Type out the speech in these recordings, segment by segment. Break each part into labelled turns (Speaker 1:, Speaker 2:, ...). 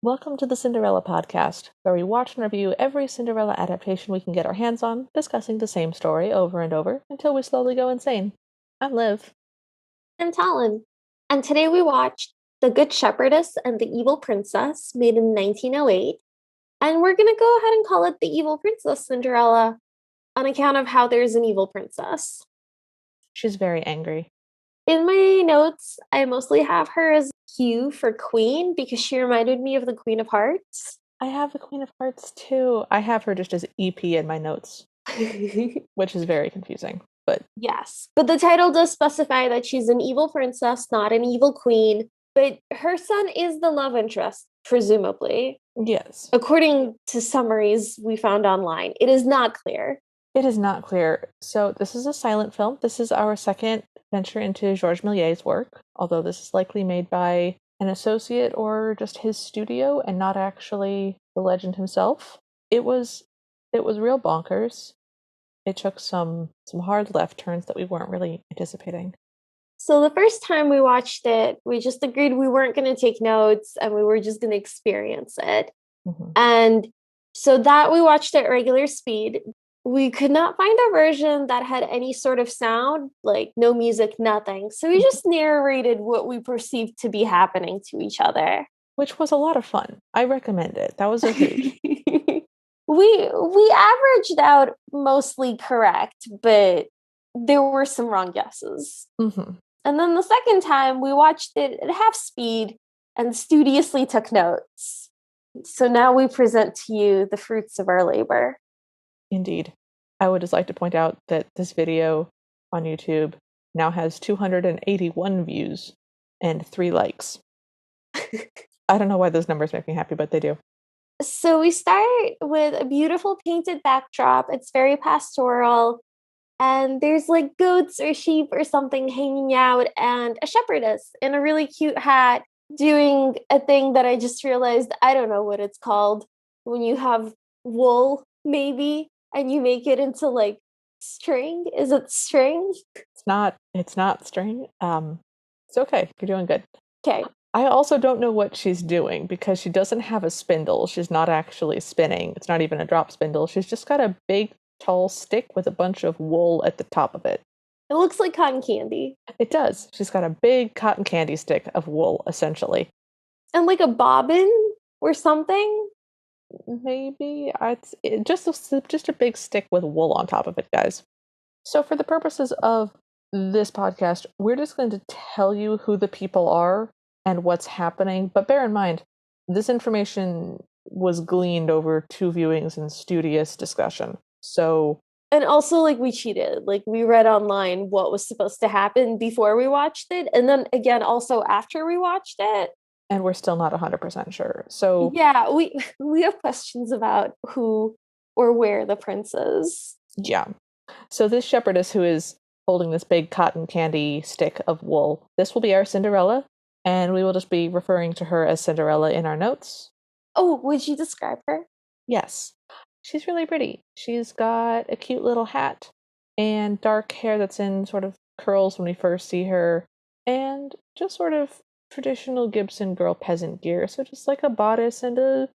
Speaker 1: Welcome to the Cinderella podcast, where we watch and review every Cinderella adaptation we can get our hands on, discussing the same story over and over until we slowly go insane. I'm Liv.
Speaker 2: I'm Talon. And today we watched The Good Shepherdess and the Evil Princess, made in 1908. And we're going to go ahead and call it The Evil Princess Cinderella on account of how there's an evil princess.
Speaker 1: She's very angry.
Speaker 2: In my notes, I mostly have her as Q for Queen because she reminded me of the Queen of Hearts.
Speaker 1: I have the Queen of Hearts too. I have her just as EP in my notes, which is very confusing. But
Speaker 2: yes, but the title does specify that she's an evil princess, not an evil queen. But her son is the love interest, presumably.
Speaker 1: yes,
Speaker 2: According to summaries we found online, it is not clear.
Speaker 1: it is not clear. So this is a silent film. This is our second venture into Georges Méliès's work, although this is likely made by an associate or just his studio and not actually the legend himself. It was real bonkers. It took some hard left turns that we weren't really anticipating.
Speaker 2: So the first time we watched it, we just agreed we weren't going to take notes and we were just going to experience it.
Speaker 1: Mm-hmm.
Speaker 2: And so that we watched at regular speed. We could not find a version that had any sort of sound, like no music, nothing. So we just narrated what we perceived to be happening to each other.
Speaker 1: Which was a lot of fun. I recommend it. That was a hoot.
Speaker 2: we averaged out mostly correct, but there were some wrong guesses.
Speaker 1: Mm-hmm.
Speaker 2: And then the second time we watched it at half speed and studiously took notes. So now we present to you the fruits of our labor.
Speaker 1: Indeed. I would just like to point out that this video on YouTube now has 281 views and 3 likes. I don't know why those numbers make me happy, but they do.
Speaker 2: So we start with a beautiful painted backdrop. It's very pastoral. And there's like goats or sheep or something hanging out, and a shepherdess in a really cute hat doing a thing that I just realized I don't know what it's called when you have wool, maybe, and you make it into like string. Is it string?
Speaker 1: It's not string. It's okay. You're doing good.
Speaker 2: Okay.
Speaker 1: I also don't know what she's doing because she doesn't have a spindle. She's not actually spinning. It's not even a drop spindle. She's just got a big tall stick with a bunch of wool at the top of it.
Speaker 2: It looks like cotton candy.
Speaker 1: It does. She's got a big cotton candy stick of wool, essentially.
Speaker 2: And like a bobbin or something.
Speaker 1: Maybe just a big stick with wool on top of it, guys. So for the purposes of this podcast, we're just going to tell you who the people are and what's happening. But bear in mind, this information was gleaned over 2 viewings and studious discussion. So,
Speaker 2: and also like we cheated. Like we read online what was supposed to happen before we watched it, and then again also after we watched it.
Speaker 1: And we're still not 100% sure. So
Speaker 2: yeah, we have questions about who or where the prince is.
Speaker 1: Yeah. So this shepherdess who is holding this big cotton candy stick of wool, this will be our Cinderella, and we will just be referring to her as Cinderella in our notes.
Speaker 2: Oh, would you describe her?
Speaker 1: Yes. She's really pretty. She's got a cute little hat and dark hair that's in sort of curls when we first see her, and just sort of traditional Gibson girl peasant gear. So just like a bodice and an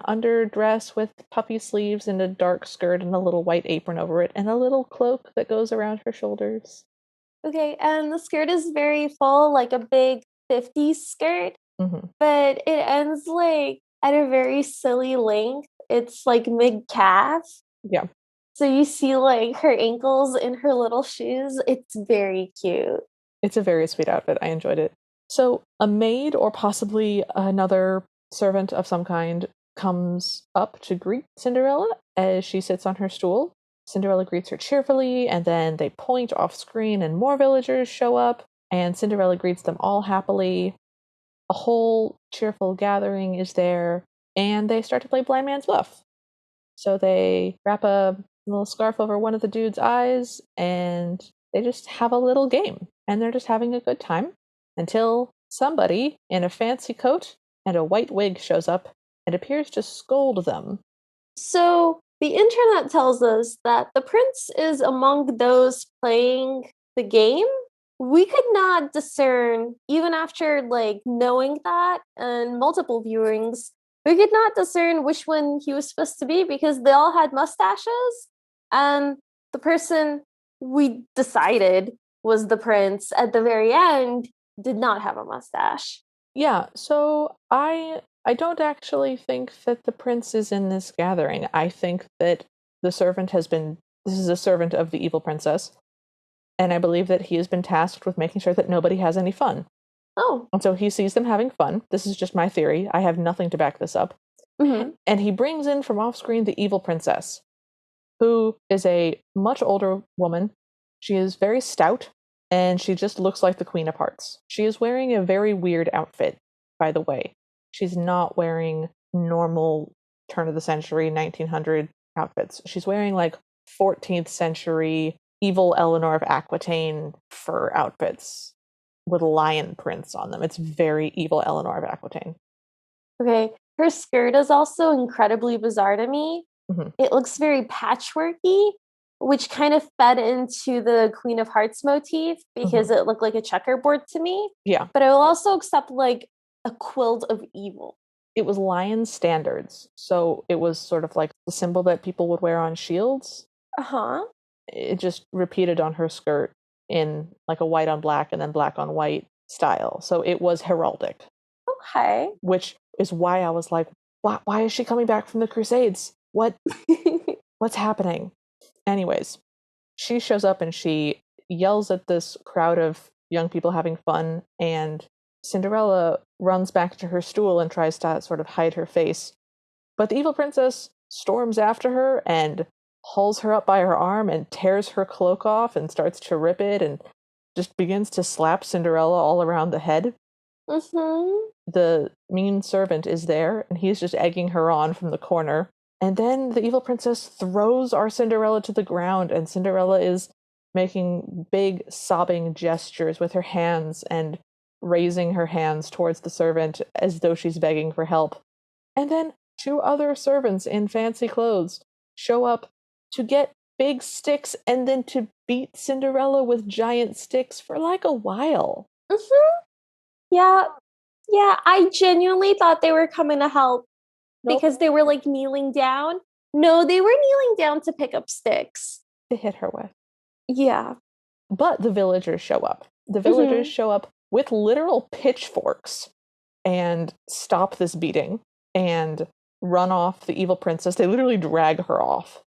Speaker 1: underdress with puffy sleeves and a dark skirt and a little white apron over it and a little cloak that goes around her shoulders.
Speaker 2: Okay, and the skirt is very full, like a big 50s skirt, but it ends like at a very silly length. It's like mid-calf.
Speaker 1: Yeah.
Speaker 2: So you see like her ankles in her little shoes. It's very cute.
Speaker 1: It's a very sweet outfit. I enjoyed it. So a maid or possibly another servant of some kind comes up to greet Cinderella as she sits on her stool. Cinderella greets her cheerfully, and then they point off screen and more villagers show up, and Cinderella greets them all happily. A whole cheerful gathering is there, and they start to play blind man's buff. So they wrap a little scarf over one of the dude's eyes, and they just have a little game, and they're just having a good time until somebody in a fancy coat and a white wig shows up and appears to scold them.
Speaker 2: So the internet tells us that the prince is among those playing the game, we could not discern, even after like knowing that and multiple viewings, we could not discern which one he was supposed to be because they all had mustaches. And the person we decided was the prince at the very end did not have a mustache.
Speaker 1: Yeah, so I don't actually think that the prince is in this gathering. I think that the servant has been this is a servant of the evil princess, and I believe that he has been tasked with making sure that nobody has any fun.
Speaker 2: Oh.
Speaker 1: And so he sees them having fun. This is just my theory. I have nothing to back this up.
Speaker 2: Mm-hmm.
Speaker 1: And he brings in from off screen the evil princess, who is a much older woman. She is very stout, and she just looks like the Queen of Hearts. She is wearing a very weird outfit, by the way. She's not wearing normal turn of the century 1900 outfits. She's wearing like 14th century evil Eleanor of Aquitaine fur outfits with lion prints on them. It's very evil Eleanor of Aquitaine.
Speaker 2: Okay. Her skirt is also incredibly bizarre to me.
Speaker 1: Mm-hmm.
Speaker 2: It looks very patchworky, which kind of fed into the Queen of Hearts motif because it looked like a checkerboard to me.
Speaker 1: Yeah.
Speaker 2: But I will also accept like a quilt of evil.
Speaker 1: It was lion standards. So it was sort of like the symbol that people would wear on shields.
Speaker 2: Uh-huh.
Speaker 1: It just repeated on her skirt in like a white on black and then black on white style. So it was heraldic.
Speaker 2: Okay.
Speaker 1: Which is why I was like, why is she coming back from the Crusades? What's happening? Anyways, she shows up and she yells at this crowd of young people having fun, and Cinderella runs back to her stool and tries to sort of hide her face. But the evil princess storms after her and hauls her up by her arm and tears her cloak off and starts to rip it and just begins to slap Cinderella all around the head.
Speaker 2: Mm-hmm.
Speaker 1: The mean servant is there, and he's just egging her on from the corner. And then the evil princess throws our Cinderella to the ground, and Cinderella is making big sobbing gestures with her hands and raising her hands towards the servant as though she's begging for help. And then two other servants in fancy clothes show up to get big sticks and then to beat Cinderella with giant sticks for like a while.
Speaker 2: Mm-hmm. Yeah. Yeah, I genuinely thought they were coming to help because they were like kneeling down. No, they were kneeling down to pick up sticks
Speaker 1: to hit her with.
Speaker 2: Yeah.
Speaker 1: But the villagers show up. The villagers show up with literal pitchforks and stop this beating and run off the evil princess. They literally drag her off.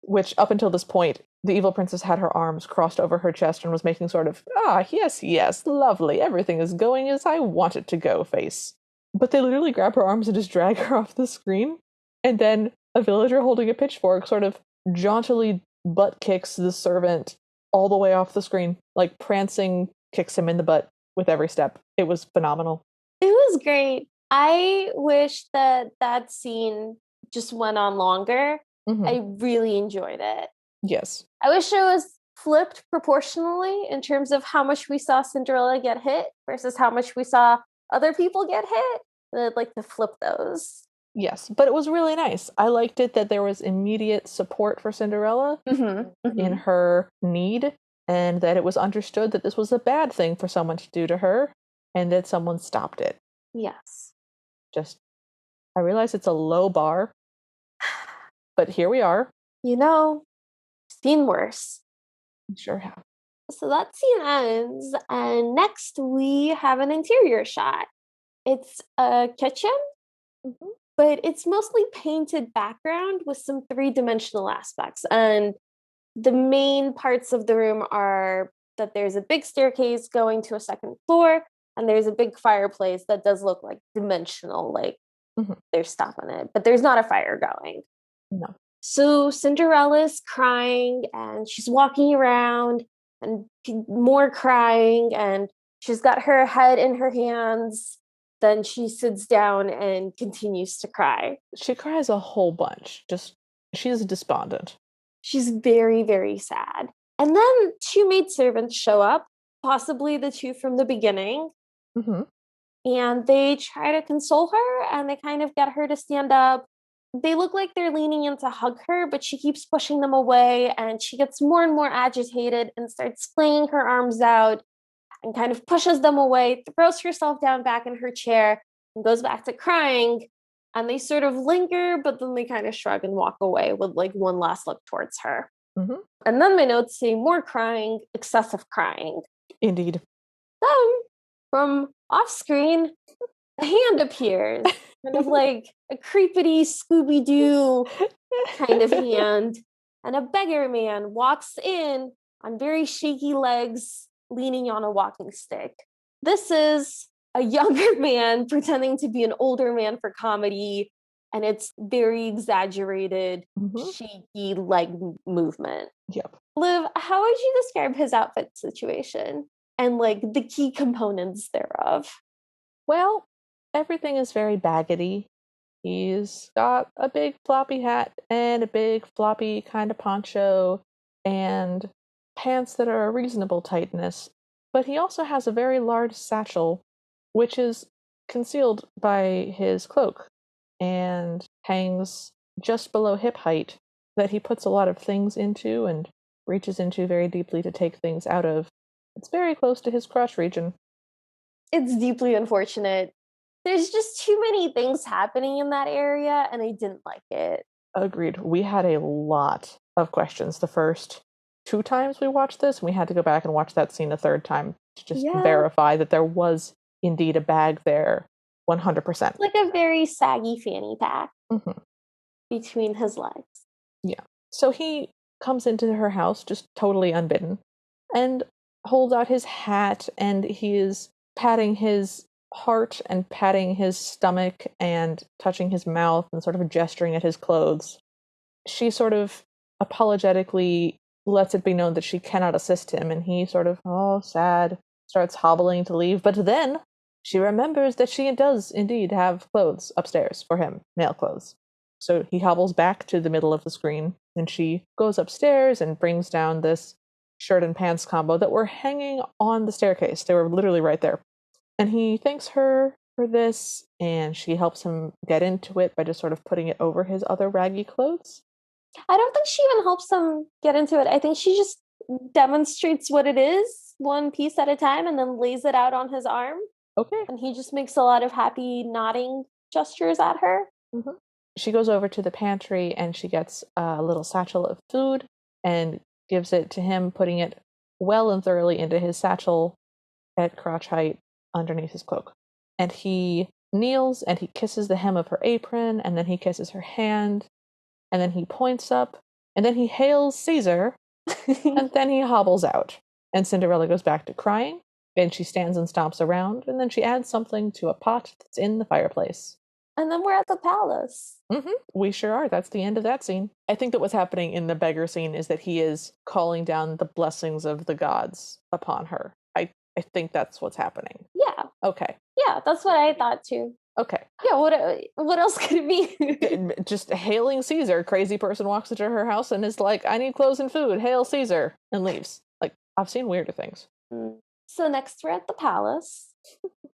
Speaker 1: Which, up until this point, the evil princess had her arms crossed over her chest and was making sort of, yes, lovely, everything is going as I want it to go face. But they literally grab her arms and just drag her off the screen. And then a villager holding a pitchfork sort of jauntily butt kicks the servant all the way off the screen, like prancing kicks him in the butt with every step. It was phenomenal.
Speaker 2: It was great. I wish that scene just went on longer. I really enjoyed it.
Speaker 1: Yes.
Speaker 2: I wish it was flipped proportionally in terms of how much we saw Cinderella get hit versus how much we saw other people get hit. I'd like to flip those.
Speaker 1: Yes, but it was really nice. I liked it that there was immediate support for Cinderella in her need, and that it was understood that this was a bad thing for someone to do to her, and that someone stopped it.
Speaker 2: Yes.
Speaker 1: I realize it's a low bar, but here we are.
Speaker 2: You know, seen worse.
Speaker 1: We sure have.
Speaker 2: So that scene ends, and next we have an interior shot. It's a kitchen, but it's mostly painted background with some three-dimensional aspects. And the main parts of the room are that there's a big staircase going to a second floor, and there's a big fireplace that does look like dimensional, like there's stuff in it, but there's not a fire going.
Speaker 1: No.
Speaker 2: So Cinderella's crying, and she's walking around and more crying, and she's got her head in her hands. Then she sits down and continues to cry.
Speaker 1: She cries a whole bunch. She's despondent.
Speaker 2: She's very, very sad. And then two maidservants show up, possibly the two from the beginning. And they try to console her, and they kind of get her to stand up. they look like they're leaning in to hug her, but she keeps pushing them away, and she gets more and more agitated and starts flinging her arms out and kind of pushes them away, throws herself down back in her chair, and goes back to crying. And they sort of linger, but then they kind of shrug and walk away with like one last look towards her.
Speaker 1: Mm-hmm.
Speaker 2: And then my notes say more crying, excessive crying.
Speaker 1: Indeed.
Speaker 2: Then, from off screen, a hand appears, kind of like a creepity Scooby Doo kind of hand. And a beggar man walks in on very shaky legs, leaning on a walking stick. This is a younger man pretending to be an older man for comedy, and it's very exaggerated, shaky leg movement.
Speaker 1: Yep.
Speaker 2: Liv, how would you describe his outfit situation and like the key components thereof?
Speaker 1: Well, everything is very baggedy. He's got a big floppy hat and a big floppy kind of poncho and pants that are a reasonable tightness. But he also has a very large satchel, which is concealed by his cloak and hangs just below hip height, that he puts a lot of things into and reaches into very deeply to take things out of. It's very close to his crotch region.
Speaker 2: It's deeply unfortunate. There's just too many things happening in that area, and I didn't like it.
Speaker 1: Agreed. We had a lot of questions the first 2 times we watched this, and we had to go back and watch that scene a third time to just verify that there was indeed a bag there 100%.
Speaker 2: Like a very saggy fanny pack between his legs.
Speaker 1: Yeah. So he comes into her house just totally unbidden and holds out his hat, and he is patting his heart and patting his stomach and touching his mouth and sort of gesturing at his clothes. She sort of apologetically lets it be known that she cannot assist him, and he sort of, sad, starts hobbling to leave. But then she remembers that she does indeed have clothes upstairs for him, male clothes. So he hobbles back to the middle of the screen, and she goes upstairs and brings down this shirt and pants combo that were hanging on the staircase. They were literally right there. And he thanks her for this, and she helps him get into it by just sort of putting it over his other raggy clothes.
Speaker 2: I don't think she even helps him get into it. I think she just demonstrates what it is, one piece at a time, and then lays it out on his arm.
Speaker 1: Okay.
Speaker 2: And he just makes a lot of happy nodding gestures at her.
Speaker 1: She goes over to the pantry, and she gets a little satchel of food and gives it to him, putting it well and thoroughly into his satchel at crotch height underneath his cloak. And he kneels and he kisses the hem of her apron, and then he kisses her hand, and then he points up, and then he hails Caesar, and then he hobbles out. And Cinderella goes back to crying, and she stands and stomps around, and then she adds something to a pot that's in the fireplace.
Speaker 2: And then we're at the palace.
Speaker 1: We sure are. That's the end of that scene. I think that what's happening in the beggar scene is that he is calling down the blessings of the gods upon her. I think that's what's happening.
Speaker 2: Yeah.
Speaker 1: Okay.
Speaker 2: Yeah, that's what I thought too.
Speaker 1: Okay.
Speaker 2: Yeah, what else could it be?
Speaker 1: Just hailing Caesar. Crazy person walks into her house and is like, I need clothes and food. Hail Caesar. And leaves. Like, I've seen weirder things.
Speaker 2: So next we're at the palace.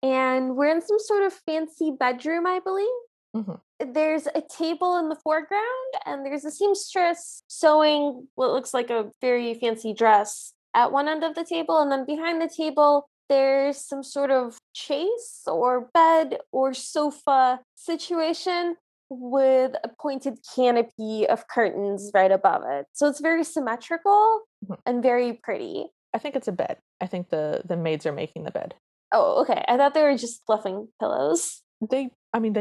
Speaker 2: And we're in some sort of fancy bedroom, I believe. There's a table in the foreground, and there's a seamstress sewing what looks like a very fancy dress at one end of the table, and then behind the table there's some sort of chase or bed or sofa situation with a pointed canopy of curtains right above it. So it's very symmetrical and very pretty.
Speaker 1: I think it's a bed. I think the maids are making the bed.
Speaker 2: Oh, okay. I thought they were just fluffing pillows.
Speaker 1: They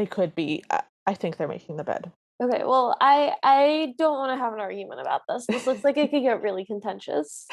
Speaker 1: could be. I think they're making the bed.
Speaker 2: Okay, well, I don't want to have an argument about this. This looks like it could get really contentious.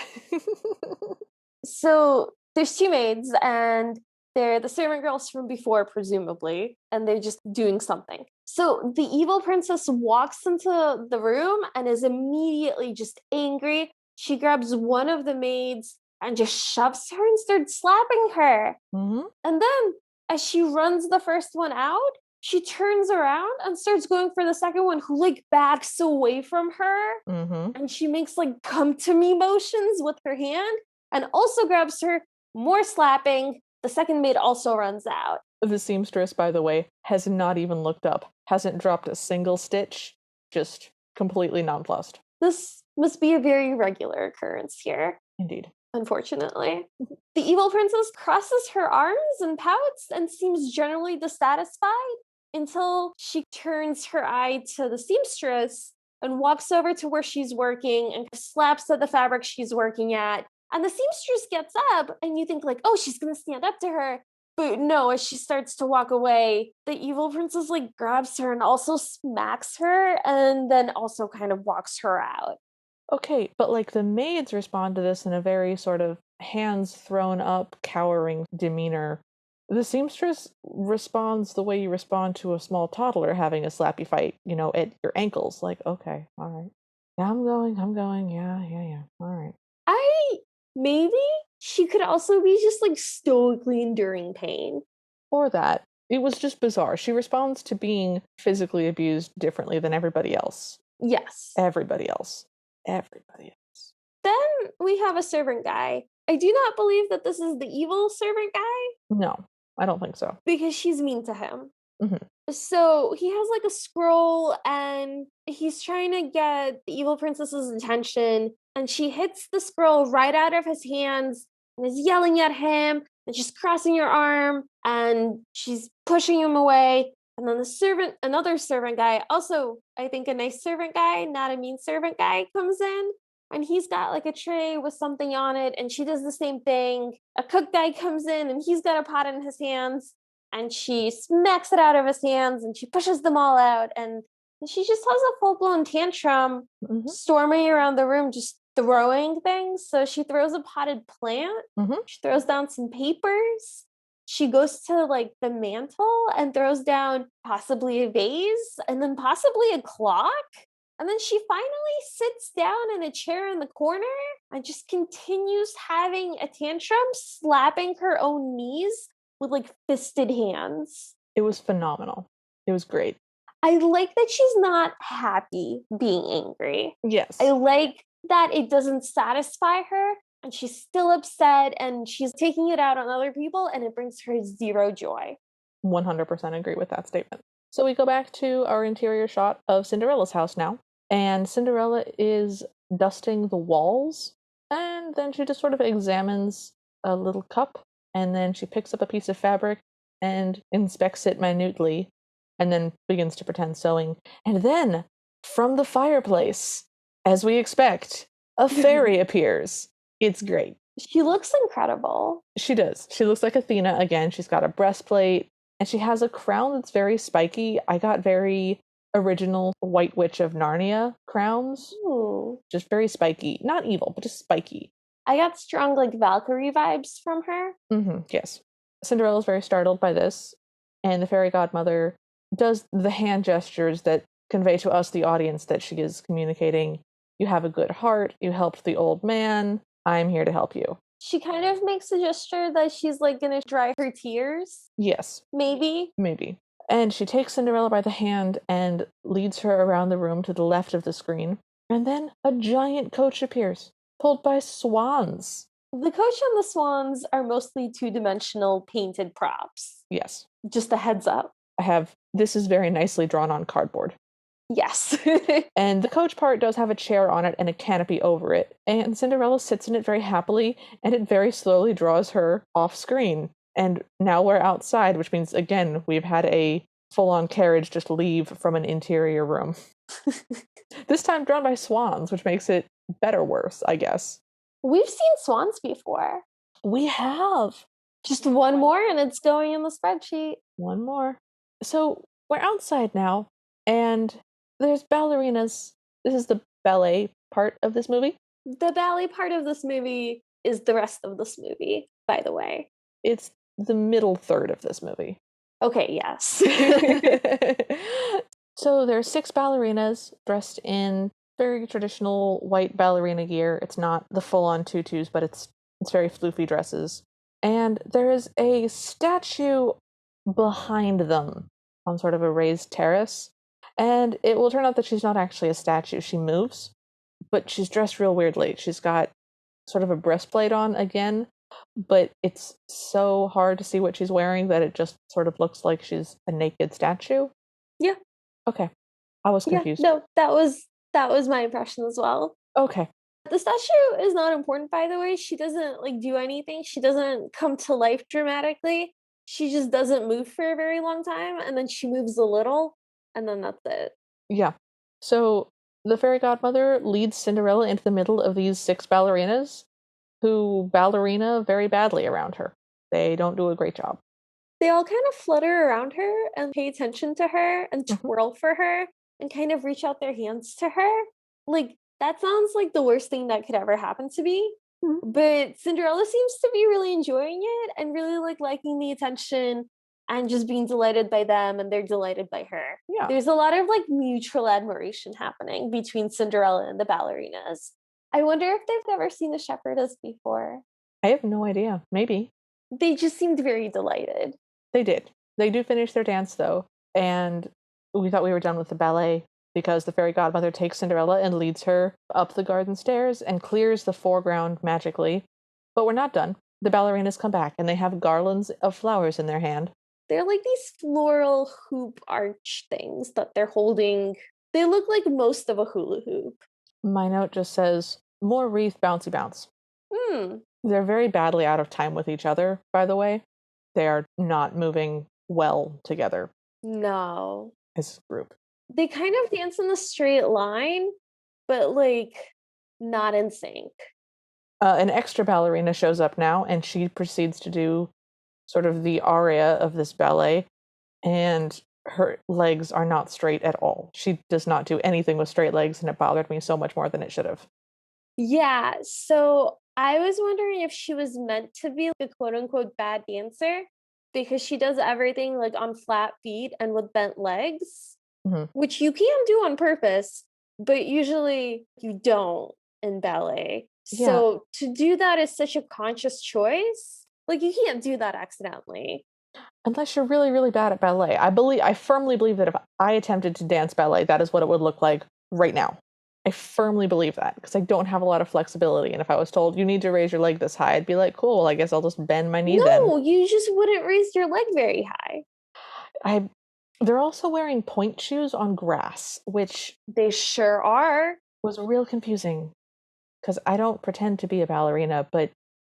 Speaker 2: So there's 2 maids, and they're the servant girls from before, presumably, and they're just doing something. So the evil princess walks into the room and is immediately just angry. She grabs one of the maids and just shoves her and starts slapping her. And then, as she runs the first one out, she turns around and starts going for the second one, who like backs away from her. And she makes like come to me motions with her hand and also grabs her, more slapping. The second maid also runs out.
Speaker 1: The seamstress, by the way, has not even looked up, hasn't dropped a single stitch, just completely nonplussed.
Speaker 2: This must be a very regular occurrence here.
Speaker 1: Indeed.
Speaker 2: Unfortunately. The evil princess crosses her arms and pouts and seems generally dissatisfied until she turns her eye to the seamstress and walks over to where she's working and slaps at the fabric she's working at. And the seamstress gets up and you think like, oh, she's going to stand up to her. But no, as she starts to walk away, the evil princess like grabs her and also smacks her and then also kind of walks her out.
Speaker 1: Okay, but like the maids respond to this in a very sort of hands thrown up, cowering demeanor. The seamstress responds the way you respond to a small toddler having a slappy fight, at your ankles. Like, okay, all right. Yeah, I'm going. Yeah. All right.
Speaker 2: Maybe she could also be just like stoically enduring pain.
Speaker 1: Or that. It was just bizarre. She responds to being physically abused differently than everybody else.
Speaker 2: Yes.
Speaker 1: Everybody else.
Speaker 2: Then we have a servant guy. I do not believe that this is the evil servant guy.
Speaker 1: No, I don't think so.
Speaker 2: Because she's mean to him.
Speaker 1: Mm-hmm.
Speaker 2: So he has like a scroll and he's trying to get the evil princess's attention. And she hits the scroll right out of his hands and is yelling at him. And she's crossing her arm and she's pushing him away. And then another servant guy, also, I think a nice servant guy, not a mean servant guy, comes in. And he's got like a tray with something on it. And she does the same thing. A cook guy comes in and he's got a pot in his hands. And she smacks it out of his hands and she pushes them all out. And she just has a full-blown tantrum, storming around the room, just throwing things. So she throws a potted plant. She throws down some papers. She goes to like the mantle and throws down possibly a vase and then possibly a clock. And then she finally sits down in a chair in the corner and just continues having a tantrum, slapping her own knees with like fisted hands.
Speaker 1: It was phenomenal. It was great.
Speaker 2: I like that she's not happy being angry.
Speaker 1: Yes.
Speaker 2: I like that it doesn't satisfy her and she's still upset and she's taking it out on other people and it brings her zero joy.
Speaker 1: 100% agree with that statement. So we go back to our interior shot of Cinderella's house now, and Cinderella is dusting the walls, and then she just sort of examines a little cup, and then she picks up a piece of fabric and inspects it minutely, and then begins to pretend sewing. And then, from the fireplace, as we expect, a fairy appears. It's great.
Speaker 2: She looks incredible.
Speaker 1: She does. She looks like Athena again. She's got a breastplate, and she has a crown that's very spiky. I got very original White Witch of Narnia crowns.
Speaker 2: Ooh.
Speaker 1: Just very spiky. Not evil, but just spiky.
Speaker 2: I got strong, like, Valkyrie vibes from her.
Speaker 1: Yes. Cinderella's very startled by this, and the fairy godmother does the hand gestures that convey to us, the audience, that she is communicating, you have a good heart, you helped the old man, I'm here to help you.
Speaker 2: She kind of makes a gesture that she's like gonna dry her tears.
Speaker 1: Yes.
Speaker 2: Maybe.
Speaker 1: And she takes Cinderella by the hand and leads her around the room to the left of the screen. And then a giant coach appears, pulled by swans.
Speaker 2: The coach and the swans are mostly two-dimensional painted props.
Speaker 1: Yes.
Speaker 2: Just a heads up.
Speaker 1: This is very nicely drawn on cardboard.
Speaker 2: Yes.
Speaker 1: And the coach part does have a chair on it and a canopy over it. And Cinderella sits in it very happily, and it very slowly draws her off screen. And now we're outside, which means, again, we've had a full-on carriage just leave from an interior room. This time drawn by swans, which makes it better worse, I guess.
Speaker 2: We've seen swans before.
Speaker 1: We have.
Speaker 2: Just one more and it's going in the spreadsheet.
Speaker 1: One more. So we're outside now, and there's ballerinas. This is the ballet part of this movie.
Speaker 2: The ballet part of this movie is the rest of this movie, by the way.
Speaker 1: It's the middle third of this movie.
Speaker 2: Okay, yes.
Speaker 1: So there's 6 ballerinas dressed in very traditional white ballerina gear. It's not the full-on tutus, but it's very floofy dresses. And there is a statue behind them on sort of a raised terrace. And it will turn out that she's not actually a statue. She moves, but she's dressed real weirdly. She's got sort of a breastplate on again, but it's so hard to see what she's wearing that it just sort of looks like she's a naked statue.
Speaker 2: Yeah.
Speaker 1: Okay. I was
Speaker 2: Yeah.
Speaker 1: confused.
Speaker 2: No, that was my impression as well.
Speaker 1: Okay.
Speaker 2: The statue is not important, by the way. She doesn't like do anything. She doesn't come to life dramatically. She just doesn't move for a very long time, and then she moves a little, and then that's it.
Speaker 1: Yeah. So the fairy godmother leads Cinderella into the middle of these 6 ballerinas who ballerina very badly around her. They don't do a great job.
Speaker 2: They all kind of flutter around her and pay attention to her and
Speaker 1: Mhm.
Speaker 2: twirl for her and kind of reach out their hands to her. Like, that sounds like the worst thing that could ever happen to me.
Speaker 1: Mhm.
Speaker 2: But Cinderella seems to be really enjoying it and really like liking the attention and just being delighted by them, and they're delighted by her.
Speaker 1: Yeah.
Speaker 2: There's a lot of like mutual admiration happening between Cinderella and the ballerinas. I wonder if they've ever seen a shepherdess before.
Speaker 1: I have no idea. Maybe.
Speaker 2: They just seemed very delighted.
Speaker 1: They did. They do finish their dance, though, and we thought we were done with the ballet because the fairy godmother takes Cinderella and leads her up the garden stairs and clears the foreground magically. But we're not done. The ballerinas come back, and they have garlands of flowers in their hand.
Speaker 2: They're like these floral hoop arch things that they're holding. They look like most of a hula hoop.
Speaker 1: My note just says, more wreath bouncy bounce.
Speaker 2: Hmm.
Speaker 1: They're very badly out of time with each other, by the way. They are not moving well together
Speaker 2: No.
Speaker 1: as a group.
Speaker 2: They kind of dance in a straight line, but like not in sync.
Speaker 1: An extra ballerina shows up now, and she proceeds to do sort of the aria of this ballet, and her legs are not straight at all. She does not do anything with straight legs, and it bothered me so much more than it should have.
Speaker 2: Yeah, so I was wondering if she was meant to be like a quote unquote bad dancer because she does everything like on flat feet and with bent legs,
Speaker 1: Mhm.
Speaker 2: which you can do on purpose, but usually you don't in ballet.
Speaker 1: Yeah.
Speaker 2: So to do that is such a conscious choice. Like you can't do that accidentally.
Speaker 1: Unless you're really, really bad at ballet. I firmly believe that if I attempted to dance ballet, that is what it would look like right now. I firmly believe that because I don't have a lot of flexibility. And if I was told you need to raise your leg this high, I'd be like, cool, well, I guess I'll just bend my knee then.
Speaker 2: No, you just wouldn't raise your leg very high.
Speaker 1: They're also wearing point shoes on grass, which
Speaker 2: They sure are.
Speaker 1: was real confusing because I don't pretend to be a ballerina, but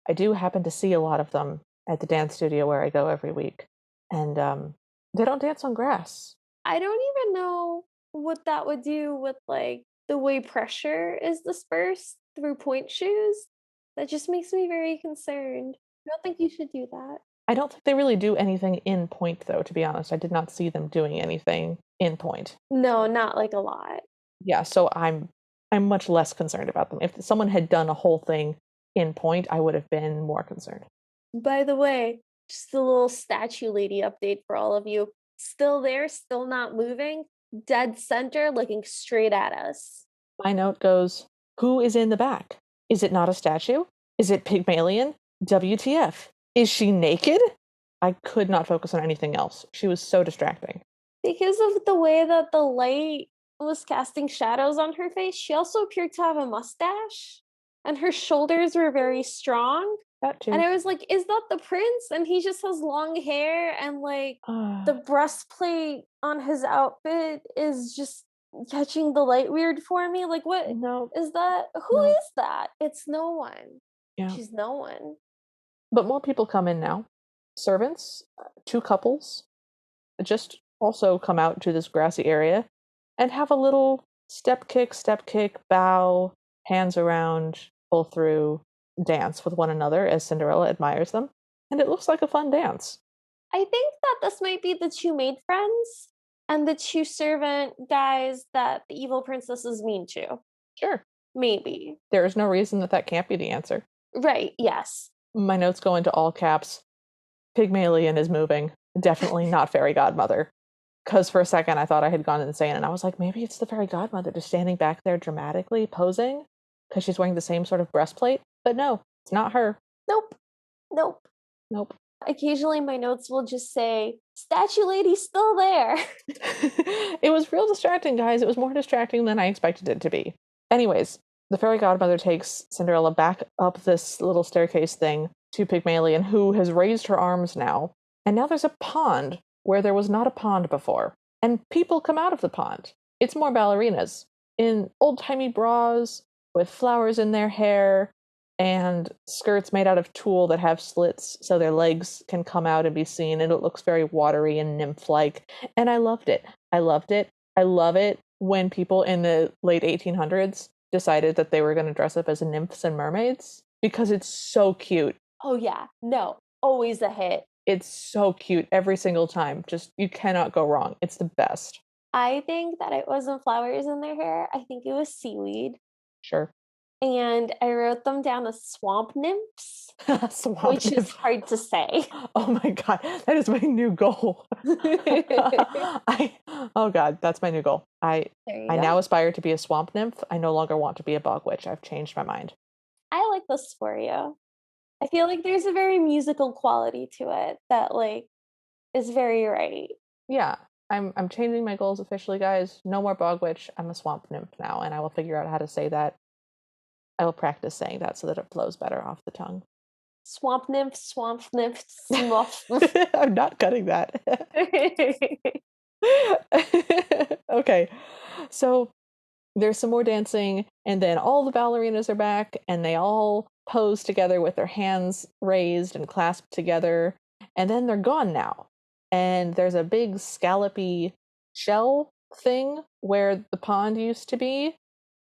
Speaker 1: I do happen to see a lot of them at the dance studio where I go every week. And they don't dance on grass.
Speaker 2: I don't even know what that would do with like the way pressure is dispersed through point shoes. That just makes me very concerned. I don't think you should do that.
Speaker 1: I don't think they really do anything in point, though, to be honest. I did not see them doing anything in point.
Speaker 2: No, not like a lot.
Speaker 1: Yeah, so I'm much less concerned about them. If someone had done a whole thing in point, I would have been more concerned.
Speaker 2: By the way, just a little statue lady update for all of you. Still there, still not moving, dead center, looking straight at us.
Speaker 1: My note goes, who is in the back? Is it not a statue? Is it Pygmalion? WTF? Is she naked? I could not focus on anything else. She was so distracting.
Speaker 2: Because of the way that the light was casting shadows on her face, she also appeared to have a mustache, and her shoulders were very strong.
Speaker 1: That too.
Speaker 2: And I was like, is that the prince? And he just has long hair, and like the breastplate on his outfit is just catching the light weird for me. Like, what
Speaker 1: No.
Speaker 2: is that? Who is that? It's no one.
Speaker 1: Yeah.
Speaker 2: She's no one.
Speaker 1: But more people come in now. Servants, 2 couples, just also come out to this grassy area and have a little step kick, bow, hands around, pull through, dance with one another as Cinderella admires them. And it looks like a fun dance.
Speaker 2: I think that this might be the 2 maid friends and the 2 servant guys that the evil princess is mean to.
Speaker 1: Sure.
Speaker 2: Maybe.
Speaker 1: There is no reason that can't be the answer.
Speaker 2: Right, yes.
Speaker 1: My notes go into all caps. Pygmalion is moving. Definitely not fairy godmother. Because for a second I thought I had gone insane, and I was like, maybe it's the fairy godmother just standing back there dramatically posing because she's wearing the same sort of breastplate. But no, it's not her.
Speaker 2: Nope. Nope.
Speaker 1: Nope.
Speaker 2: Occasionally my notes will just say, statue lady's still there.
Speaker 1: It was real distracting, guys. It was more distracting than I expected it to be. Anyways, the fairy godmother takes Cinderella back up this little staircase thing to Pygmalion, who has raised her arms now. And now there's a pond where there was not a pond before. And people come out of the pond. It's more ballerinas in old-timey bras with flowers in their hair and skirts made out of tulle that have slits so their legs can come out and be seen, and it looks very watery and nymph-like. And I loved it. I loved it. I love it when people in the late 1800s decided that they were going to dress up as nymphs and mermaids, because it's so cute.
Speaker 2: Oh yeah, no, always a hit.
Speaker 1: It's so cute every single time. Just, you cannot go wrong. It's the best.
Speaker 2: I think that it wasn't flowers in their hair. I think it was seaweed.
Speaker 1: Sure.
Speaker 2: And I wrote them down as swamp nymphs,
Speaker 1: Swamp
Speaker 2: which
Speaker 1: nymph.
Speaker 2: is hard to say.
Speaker 1: Oh my god, that is my new goal. Oh god, that's my new goal. I now aspire to be a swamp nymph. I no longer want to be a bog witch. I've changed my mind.
Speaker 2: I like this for you. I feel like there's a very musical quality to it that like is very right.
Speaker 1: Yeah, I'm changing my goals officially, guys. No more bog witch. I'm a swamp nymph now, and I will figure out how to say that. I will practice saying that so that it flows better off the tongue.
Speaker 2: Swamp nymph, swamp nymph, swamp.
Speaker 1: I'm not cutting that. Okay, so there's some more dancing, and then all the ballerinas are back, and they all pose together with their hands raised and clasped together, and then they're gone now. And there's a big scallopy shell thing where the pond used to be,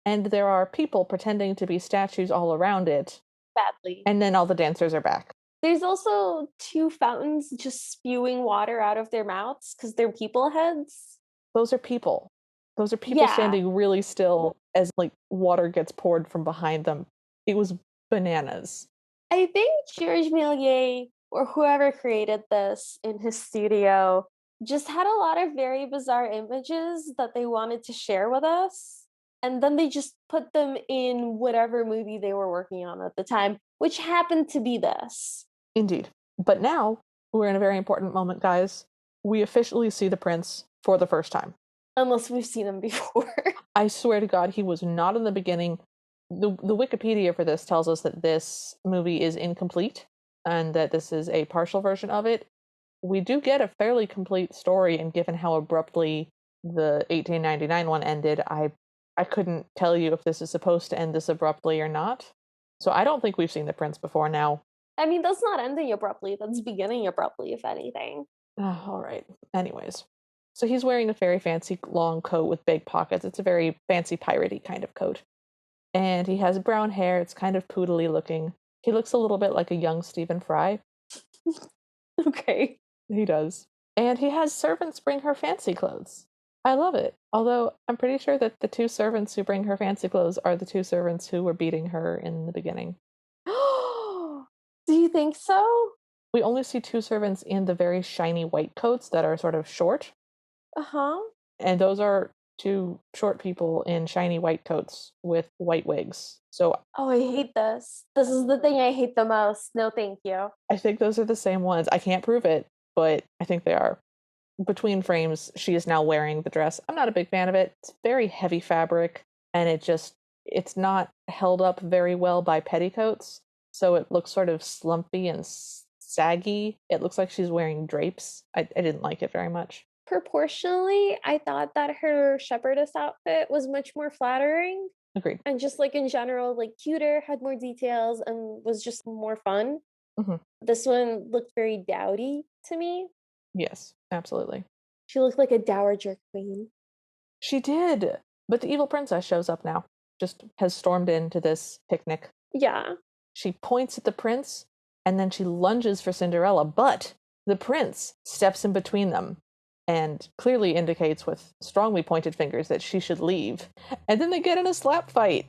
Speaker 1: and there are people pretending to be statues all around it.
Speaker 2: Badly.
Speaker 1: And then all the dancers are back.
Speaker 2: There's also two fountains just spewing water out of their mouths because they're people heads.
Speaker 1: Those are people. Those are people standing really still as like water gets poured from behind them. It was bananas.
Speaker 2: I think Georges Méliès, or whoever created this in his studio, just had a lot of very bizarre images that they wanted to share with us. And then they just put them in whatever movie they were working on at the time, which happened to be this.
Speaker 1: Indeed. But now, we're in a very important moment, guys. We officially see the prince for the first time.
Speaker 2: Unless we've seen him before.
Speaker 1: I swear to God, he was not in the beginning. The Wikipedia for this tells us that this movie is incomplete and that this is a partial version of it. We do get a fairly complete story, and given how abruptly the 1899 one ended, I couldn't tell you if this is supposed to end this abruptly or not. So I don't think we've seen the prince before now.
Speaker 2: I mean, that's not ending abruptly. That's beginning abruptly, if anything.
Speaker 1: All right. Anyways. So he's wearing a very fancy long coat with big pockets. It's a very fancy piratey kind of coat. And he has brown hair. It's kind of poodly looking. He looks a little bit like a young Stephen Fry.
Speaker 2: Okay.
Speaker 1: He does. And he has servants bring her fancy clothes. I love it. Although I'm pretty sure that the two servants who bring her fancy clothes are the two servants who were beating her in the beginning.
Speaker 2: Do you think so?
Speaker 1: We only see two servants in the very shiny white coats that are sort of short.
Speaker 2: Uh-huh.
Speaker 1: And those are two short people in shiny white coats with white wigs. So,
Speaker 2: oh, I hate this. This is the thing I hate the most. No, thank you.
Speaker 1: I think those are the same ones. I can't prove it, but I think they are. Between frames, she is now wearing the dress. I'm not a big fan of it. It's very heavy fabric, and it's not held up very well by petticoats, so it looks sort of slumpy and saggy. It looks like she's wearing drapes. I didn't like it very much.
Speaker 2: Proportionally, I thought that her shepherdess outfit was much more flattering.
Speaker 1: Agreed.
Speaker 2: And just like in general, like cuter, had more details, and was just more fun.
Speaker 1: Mm-hmm.
Speaker 2: This one looked very dowdy to me.
Speaker 1: Yes, absolutely.
Speaker 2: She looked like a dowager queen.
Speaker 1: She did. But the evil princess shows up now. Just has stormed into this picnic.
Speaker 2: Yeah.
Speaker 1: She points at the prince, and then she lunges for Cinderella, but the prince steps in between them and clearly indicates with strongly pointed fingers that she should leave. And then they get in a slap fight.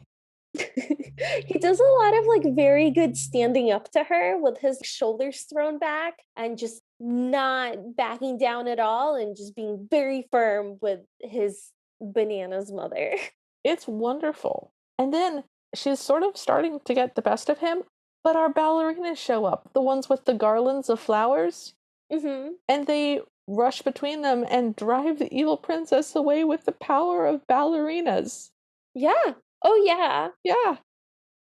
Speaker 2: He does a lot of like very good standing up to her with his shoulders thrown back and just not backing down at all and just being very firm with his bananas mother.
Speaker 1: It's wonderful. And then she's sort of starting to get the best of him, but our ballerinas show up, the ones with the garlands of flowers.
Speaker 2: Mm-hmm.
Speaker 1: And they rush between them and drive the evil princess away with the power of ballerinas.
Speaker 2: Yeah. Oh, yeah.
Speaker 1: Yeah.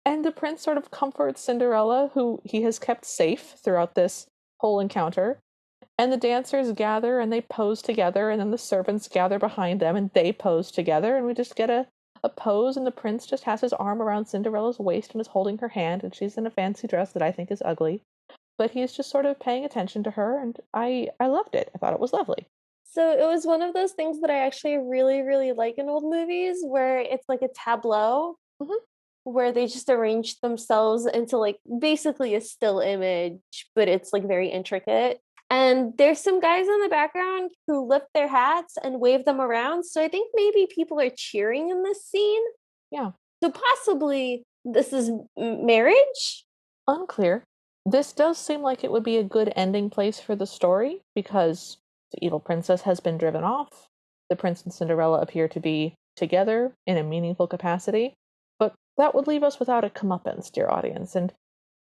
Speaker 1: And the prince sort of comforts Cinderella, who he has kept safe throughout this whole encounter. And the dancers gather and they pose together, and then the servants gather behind them and they pose together, and we just get a pose, and the prince just has his arm around Cinderella's waist and is holding her hand, and she's in a fancy dress that I think is ugly. But he's just sort of paying attention to her, and I loved it. I thought it was lovely.
Speaker 2: So it was one of those things that I actually really, really like in old movies where it's like a tableau
Speaker 1: Mhm.
Speaker 2: where they just arrange themselves into like basically a still image, but it's like very intricate. And there's some guys in the background who lift their hats and wave them around. So I think maybe people are cheering in this scene.
Speaker 1: Yeah.
Speaker 2: So possibly this is marriage.
Speaker 1: Unclear. This does seem like it would be a good ending place for the story because the evil princess has been driven off. The prince and Cinderella appear to be together in a meaningful capacity. But that would leave us without a comeuppance, dear audience. And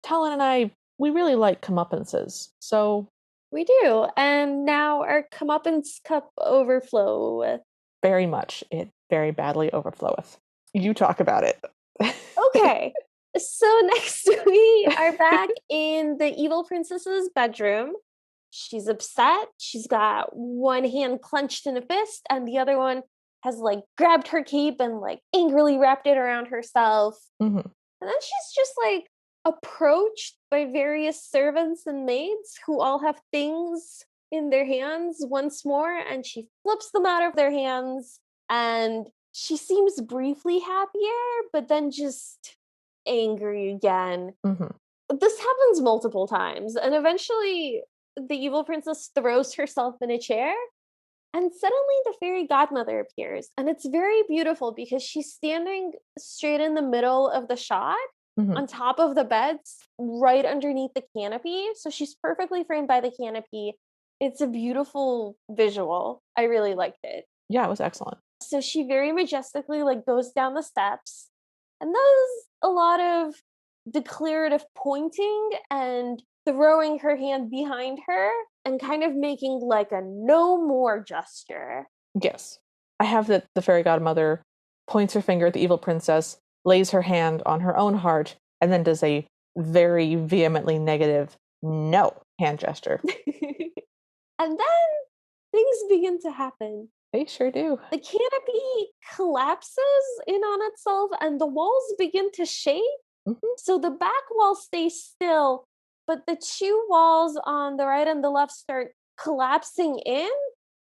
Speaker 1: Talon and I, we really like comeuppances. So
Speaker 2: We do. And now our comeuppance cup overflow.
Speaker 1: very much, it very badly overfloweth. You talk about it.
Speaker 2: Okay. So next we are back in the evil princess's bedroom. She's upset. She's got one hand clenched in a fist, and the other one has like grabbed her cape and like angrily wrapped it around herself.
Speaker 1: Mhm.
Speaker 2: And then she's just like approached by various servants and maids who all have things in their hands once more, and she flips them out of their hands, and she seems briefly happier, but then just angry again.
Speaker 1: Mhm.
Speaker 2: This happens multiple times, and eventually the evil princess throws herself in a chair, and suddenly the fairy godmother appears. And it's very beautiful because she's standing straight in the middle of the shot
Speaker 1: Mhm.
Speaker 2: on top of the beds, right underneath the canopy. So she's perfectly framed by the canopy. It's a beautiful visual. I really liked it.
Speaker 1: Yeah, it was excellent.
Speaker 2: So she very majestically like goes down the steps and does a lot of declarative pointing and throwing her hand behind her and kind of making like a no more gesture.
Speaker 1: Yes. I have that the fairy godmother points her finger at the evil princess, lays her hand on her own heart, and then does a very vehemently negative no hand gesture.
Speaker 2: And then things begin to happen.
Speaker 1: They sure do.
Speaker 2: The canopy collapses in on itself and the walls begin to shake.
Speaker 1: Mhm.
Speaker 2: So the back wall stays still, but the two walls on the right and the left start collapsing in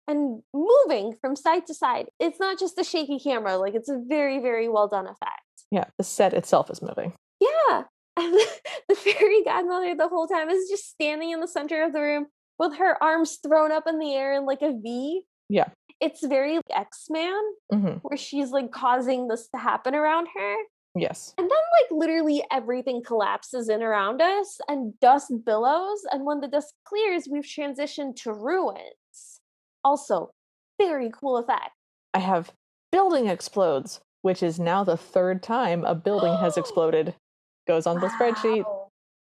Speaker 2: and moving from side to side. It's not just a shaky camera, like it's a very, very well done effect.
Speaker 1: Yeah, the set itself is moving.
Speaker 2: Yeah. And the fairy godmother the whole time is just standing in the center of the room with her arms thrown up in the air in like a V.
Speaker 1: Yeah.
Speaker 2: It's very X-Man,
Speaker 1: Mhm.
Speaker 2: where she's like causing this to happen around her.
Speaker 1: Yes.
Speaker 2: And then, like, literally everything collapses in around us and dust billows. And when the dust clears, we've transitioned to ruins. Also, very cool effect.
Speaker 1: I have building explodes, which is now the third time a building has exploded. Goes on the spreadsheet.
Speaker 2: Wow.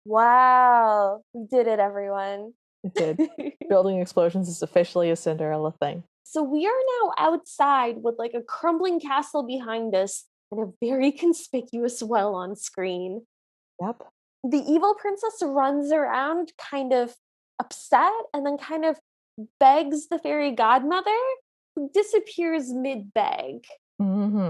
Speaker 2: Wow. We did it, everyone.
Speaker 1: It did. Building explosions is officially a Cinderella thing.
Speaker 2: So we are now outside with like a crumbling castle behind us and a very conspicuous well on screen.
Speaker 1: Yep.
Speaker 2: The evil princess runs around kind of upset and then kind of begs the fairy godmother, who disappears mid beg.
Speaker 1: Hmm.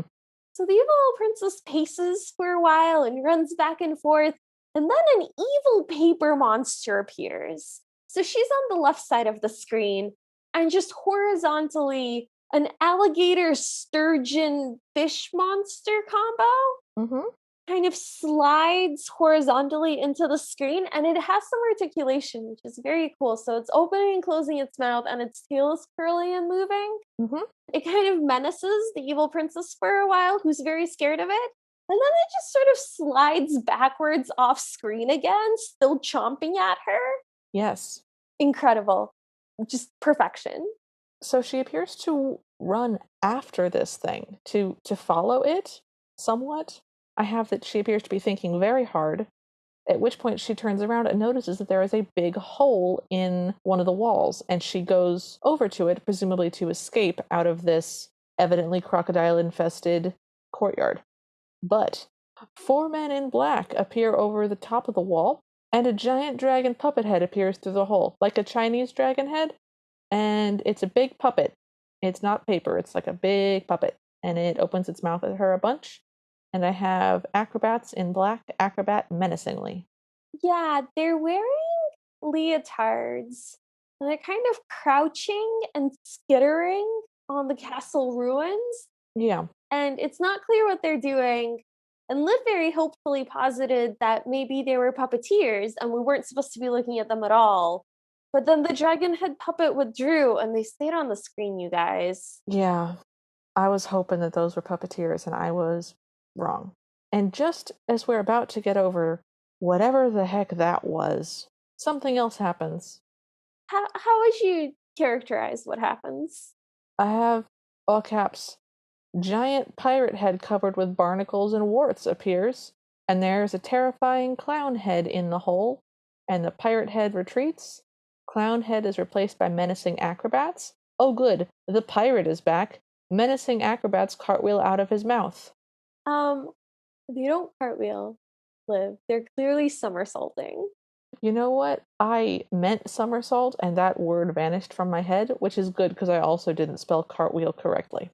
Speaker 2: So the evil princess paces for a while and runs back and forth, and then an evil paper monster appears. So she's on the left side of the screen, and just horizontally, an alligator sturgeon fish monster combo
Speaker 1: Hmm.
Speaker 2: kind of slides horizontally into the screen, and it has some articulation, which is very cool. So it's opening and closing its mouth, and its tail is curly and moving.
Speaker 1: Hmm.
Speaker 2: It kind of menaces the evil princess for a while, who's very scared of it. And then it just sort of slides backwards off screen again, still chomping at her.
Speaker 1: Yes.
Speaker 2: Incredible. Just perfection.
Speaker 1: So she appears to run after this thing, to follow it somewhat. I have that she appears to be thinking very hard, at which point she turns around and notices that there is a big hole in one of the walls, and she goes over to it, presumably to escape out of this evidently crocodile-infested courtyard. But 4 men in black appear over the top of the wall, and a giant dragon puppet head appears through the hole, like a Chinese dragon head, and it's a big puppet. It's not paper, it's like a big puppet, and it opens its mouth at her a bunch. And I have acrobats in black, acrobat menacingly.
Speaker 2: Yeah, they're wearing leotards, and they're kind of crouching and skittering on the castle ruins,
Speaker 1: Yeah.
Speaker 2: and it's not clear what they're doing. And Liv very hopefully posited that maybe they were puppeteers and we weren't supposed to be looking at them at all. But then the dragon head puppet withdrew and they stayed on the screen, you guys.
Speaker 1: Yeah. I was hoping that those were puppeteers, and I was wrong. And just as we're about to get over whatever the heck that was, something else happens.
Speaker 2: How would you characterize what happens?
Speaker 1: I have, all caps, giant pirate head covered with barnacles and warts appears, and there's a terrifying clown head in the hole, and the pirate head retreats. Clown head is replaced by menacing acrobats. Oh good, the pirate is back. Menacing acrobats cartwheel out of his mouth.
Speaker 2: Um, they don't cartwheel, Liv. They're clearly somersaulting.
Speaker 1: You know what? I meant somersault, and that word vanished from my head, which is good because I also didn't spell cartwheel correctly.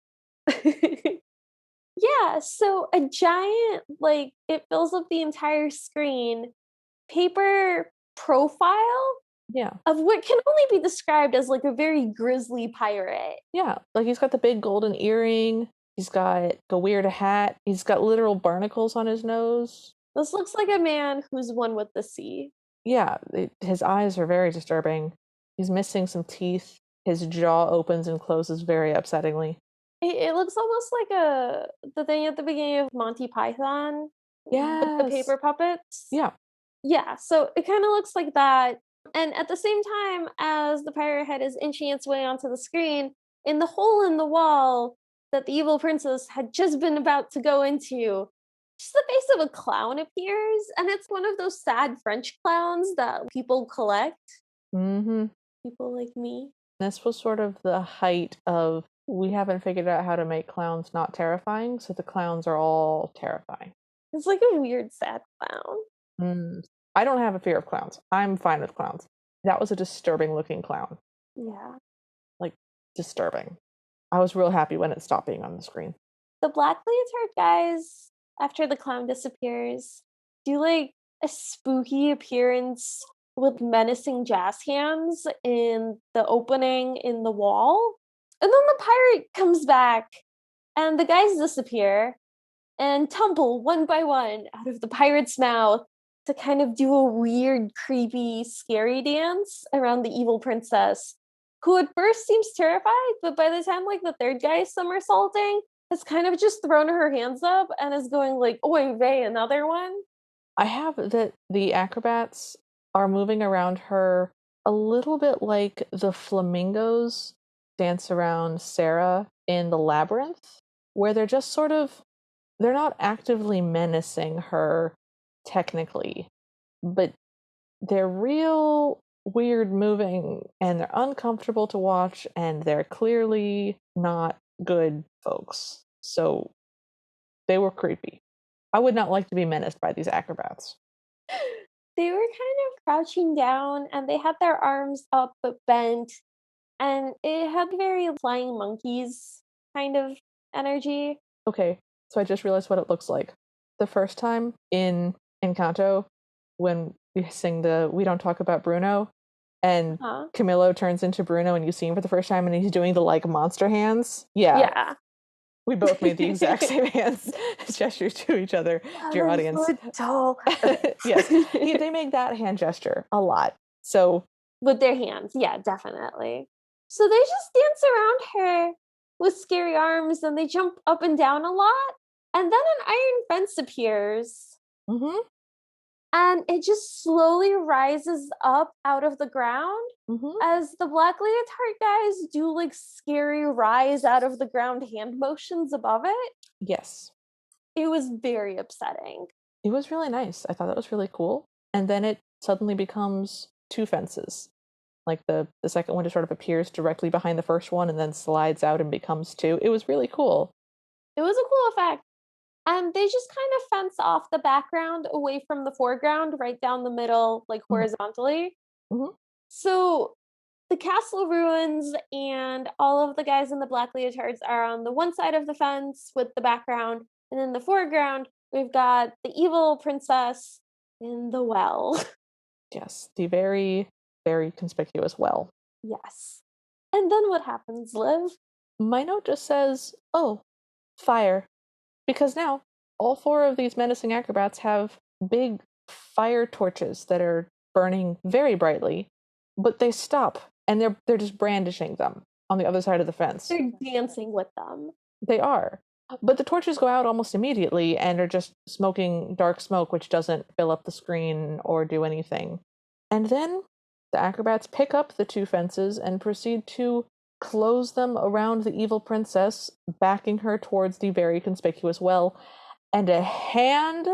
Speaker 2: Yeah, so a giant, like, it fills up the entire screen, paper profile
Speaker 1: Yeah.
Speaker 2: of what can only be described as like a very grisly pirate.
Speaker 1: Yeah. Like he's got the big golden earring, he's got the weird hat, he's got literal barnacles on his nose.
Speaker 2: This looks like a man who's one with the sea.
Speaker 1: Yeah, his eyes are very disturbing. He's missing some teeth. His jaw opens and closes very upsettingly.
Speaker 2: It looks almost like the thing at the beginning of Monty Python with the
Speaker 1: Yes.
Speaker 2: paper puppets.
Speaker 1: Yeah.
Speaker 2: Yeah, so it kind of looks like that. And at the same time as the pirate head is inching its way onto the screen, in the hole in the wall that the evil princess had just been about to go into, just the face of a clown appears, and it's one of those sad French clowns that people collect.
Speaker 1: Mm-hmm.
Speaker 2: People like me.
Speaker 1: This was sort of the height of we haven't figured out how to make clowns not terrifying, so the clowns are all terrifying.
Speaker 2: It's like a weird, sad clown.
Speaker 1: I don't have a fear of clowns. I'm fine with clowns. That was a disturbing looking clown.
Speaker 2: Yeah.
Speaker 1: Like, disturbing. I was real happy when it stopped being on the screen.
Speaker 2: The black leotard guys, after the clown disappears, do like a spooky appearance with menacing jazz hands in the opening in the wall. And then the pirate comes back and the guys disappear and tumble one by one out of the pirate's mouth to kind of do a weird, creepy, scary dance around the evil princess, who at first seems terrified, but by the time like the third guy is somersaulting, has kind of just thrown her hands up and is going like, "Oy vey, another one."
Speaker 1: I have that the acrobats are moving around her a little bit like the flamingos dance around Sarah in the labyrinth, where they're just sort of, they're not actively menacing her technically, but they're real weird moving and they're uncomfortable to watch and they're clearly not good folks. So they were creepy. I would not like to be menaced by these acrobats.
Speaker 2: They were kind of crouching down and they had their arms up but bent, and it had very flying monkeys kind of energy.
Speaker 1: Okay, so I just realized what it looks like. The first time in Encanto, when we sing the We Don't Talk About Bruno, and Camillo turns into Bruno and you see him for the first time and he's doing the like monster hands. Yeah. We both made the exact same hands gestures to each other, dear audience.
Speaker 2: Tall.
Speaker 1: Yes, they make that hand gesture a lot. So
Speaker 2: with their hands, yeah, definitely. So they just dance around her with scary arms and they jump up and down a lot. And then an iron fence appears.
Speaker 1: Mm-hmm.
Speaker 2: And it just slowly rises up out of the ground as the black leotard guys do like scary rise out of the ground hand motions above it.
Speaker 1: Yes.
Speaker 2: It was very upsetting.
Speaker 1: It was really nice. I thought that was really cool. And then it suddenly becomes two fences. Like the second one just sort of appears directly behind the first one and then slides out and becomes two. It was really cool.
Speaker 2: It was a cool effect. They just kind of fence off the background away from the foreground, right down the middle, like
Speaker 1: Mhm,
Speaker 2: horizontally.
Speaker 1: mhm.
Speaker 2: So the castle ruins and all of the guys in the black leotards are on the one side of the fence with the background, and in the foreground, we've got the evil princess in the well.
Speaker 1: Yes, the very, very conspicuous well.
Speaker 2: Yes. And then what happens, Liv?
Speaker 1: My note just says, "Oh, fire." Because now all four of these menacing acrobats have big fire torches that are burning very brightly, but they stop and they're just brandishing them on the other side of the fence.
Speaker 2: They're dancing with them.
Speaker 1: They are. But the torches go out almost immediately and are just smoking dark smoke, which doesn't fill up the screen or do anything. And then the acrobats pick up the two fences and proceed to close them around the evil princess, backing her towards the very conspicuous well. And a hand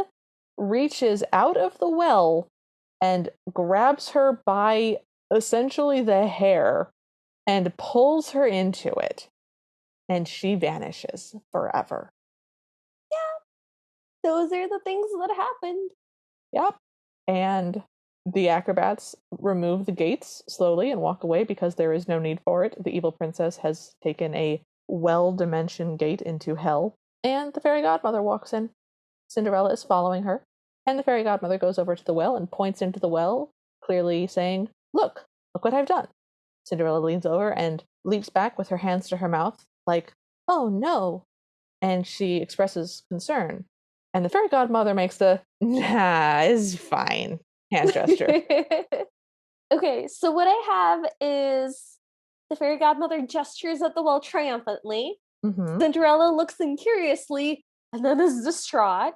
Speaker 1: reaches out of the well and grabs her by essentially the hair and pulls her into it, and she vanishes forever.
Speaker 2: Those are the things that happened.
Speaker 1: Yep. And the acrobats remove the gates slowly and walk away because there is no need for it. The evil princess has taken a well-dimensioned gate into hell, and the fairy godmother walks in. Cinderella is following her, and the fairy godmother goes over to the well and points into the well, clearly saying, look what I've done." Cinderella leans over and leaps back with her hands to her mouth, like, "Oh no," and she expresses concern. And the fairy godmother makes the "nah, is fine" hand gesture.
Speaker 2: Okay, so what I have is the fairy godmother gestures at the well triumphantly.
Speaker 1: Mm-hmm.
Speaker 2: Cinderella looks in curiously and then is distraught,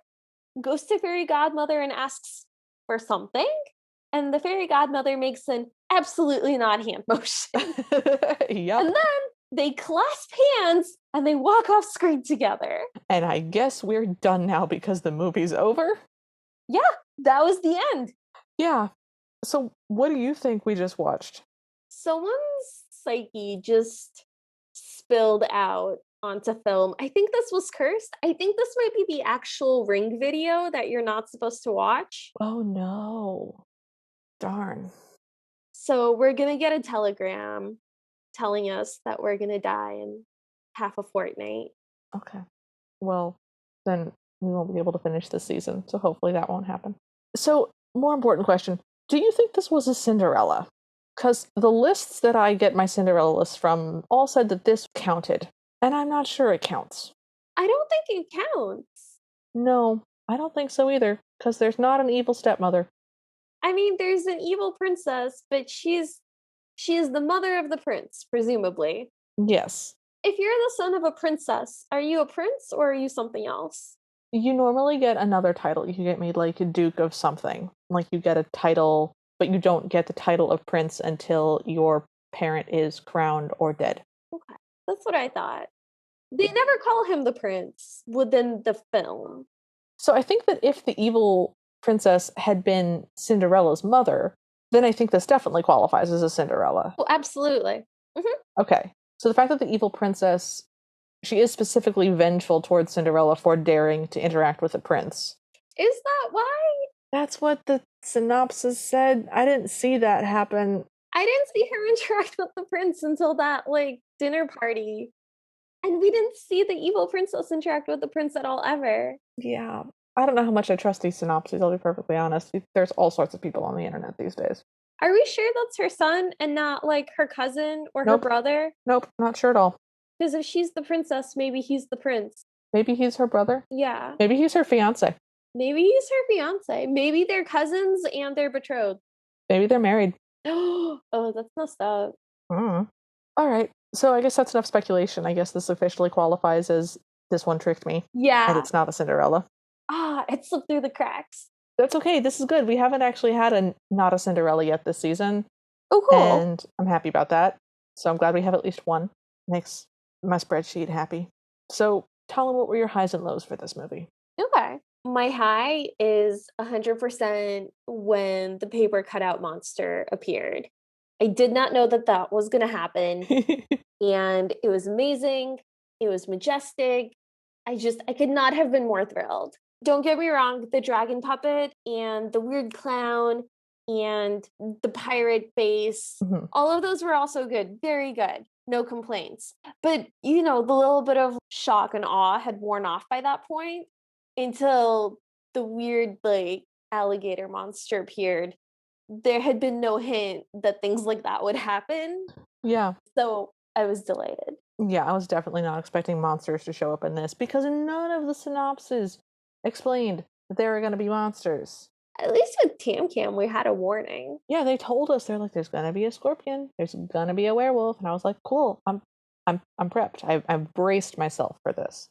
Speaker 2: goes to fairy godmother and asks for something. And the fairy godmother makes an absolutely not hand motion.
Speaker 1: Yep.
Speaker 2: And then they clasp hands and they walk off screen together.
Speaker 1: And I guess we're done now because the movie's over.
Speaker 2: Yeah, that was the end.
Speaker 1: Yeah. So what do you think we just watched?
Speaker 2: Someone's psyche just spilled out onto film. I think this was cursed. I think this might be the actual Ring video that you're not supposed to watch.
Speaker 1: Oh no. Darn.
Speaker 2: So we're gonna get a telegram telling us that we're gonna die in half a fortnight.
Speaker 1: Okay. Well, then we won't be able to finish this season, so hopefully that won't happen. So, more important question. Do you think this was a Cinderella? Because the lists that I get my Cinderella lists from all said that this counted, and I'm not sure it counts.
Speaker 2: I don't think it counts.
Speaker 1: No, I don't think so either, because there's not an evil stepmother.
Speaker 2: I mean, there's an evil princess, but she is the mother of the prince, presumably.
Speaker 1: Yes.
Speaker 2: If you're the son of a princess, are you a prince or are you something else?
Speaker 1: You normally get another title. You can get made like a duke of something. Like you get a title, but you don't get the title of prince until your parent is crowned or dead.
Speaker 2: Okay, that's what I thought. They never call him the prince within the film.
Speaker 1: So I think that if the evil princess had been Cinderella's mother, then I think this definitely qualifies as a Cinderella.
Speaker 2: Oh, absolutely.
Speaker 1: Okay. So the fact that the evil princess, she is specifically vengeful towards Cinderella for daring to interact with a prince.
Speaker 2: Is that why?
Speaker 1: That's what the synopsis said. I didn't see that happen.
Speaker 2: I didn't see her interact with the prince until that like dinner party. And we didn't see the evil princess interact with the prince at all ever.
Speaker 1: Yeah. I don't know how much I trust these synopses, I'll be perfectly honest. There's all sorts of people on the internet these days.
Speaker 2: Are we sure that's her son and not like her cousin or her
Speaker 1: Nope.
Speaker 2: brother?
Speaker 1: Nope, not sure at all.
Speaker 2: Because if she's the princess, maybe he's the prince.
Speaker 1: Maybe he's her brother.
Speaker 2: Yeah.
Speaker 1: Maybe he's her fiance.
Speaker 2: Maybe he's her fiance. Maybe they're cousins and they're betrothed.
Speaker 1: Maybe they're married.
Speaker 2: Oh, that's messed up.
Speaker 1: All right. So I guess that's enough speculation. I guess this officially qualifies as this one tricked me.
Speaker 2: Yeah.
Speaker 1: And it's not a Cinderella.
Speaker 2: It slipped through the cracks.
Speaker 1: That's okay. This is good. We haven't actually had a not a Cinderella yet this season.
Speaker 2: Oh, cool.
Speaker 1: And I'm happy about that. So I'm glad we have at least one. Makes my spreadsheet happy. So, Talon, what were your highs and lows for this movie?
Speaker 2: Okay. My high is 100% when the paper cutout monster appeared. I did not know that that was going to happen. And it was amazing. It was majestic. I could not have been more thrilled. Don't get me wrong, the dragon puppet and the weird clown and the pirate base, all of those were also good. Very good. No complaints. But, the little bit of shock and awe had worn off by that point until the weird, like, alligator monster appeared. There had been no hint that things like that would happen.
Speaker 1: Yeah.
Speaker 2: So I was delighted.
Speaker 1: Yeah, I was definitely not expecting monsters to show up in this because none of the synopses explained that there were going to be monsters.
Speaker 2: At least with Tam we had a warning.
Speaker 1: Yeah, they told us, they're like, there's going to be a scorpion, there's going to be a werewolf, and I was like, cool, I'm prepped. I've braced myself for this.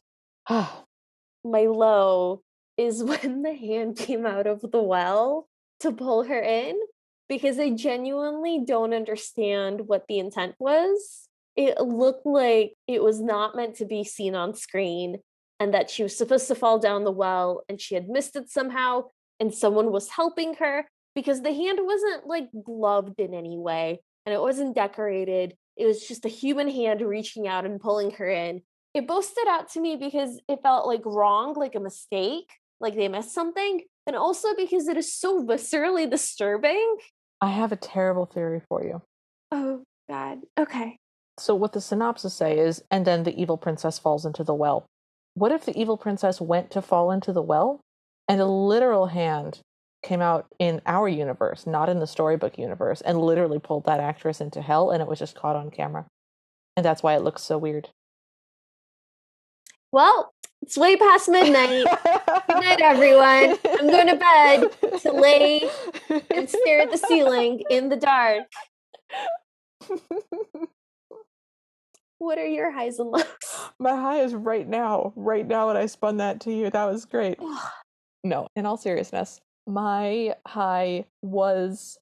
Speaker 2: My low is when the hand came out of the well to pull her in, because I genuinely don't understand what the intent was. It looked like it was not meant to be seen on screen, and that she was supposed to fall down the well and she had missed it somehow, and someone was helping her, because the hand wasn't like gloved in any way and it wasn't decorated. It was just a human hand reaching out and pulling her in. It both stood out to me because it felt like wrong, like a mistake, like they missed something, and also because it is so viscerally disturbing.
Speaker 1: I have a terrible theory for you.
Speaker 2: Oh, God. Okay.
Speaker 1: So what the synopsis say is, and then the evil princess falls into the well. What if the evil princess went to fall into the well, and a literal hand came out in our universe, not in the storybook universe, and literally pulled that actress into hell, and it was just caught on camera? And that's why it looks so weird.
Speaker 2: Well, it's way past midnight. Good night, everyone. I'm going to bed to lay and stare at the ceiling in the dark. What are your highs and lows?
Speaker 1: My high is right now when I spun that to you. That was great. No, in all seriousness, my high was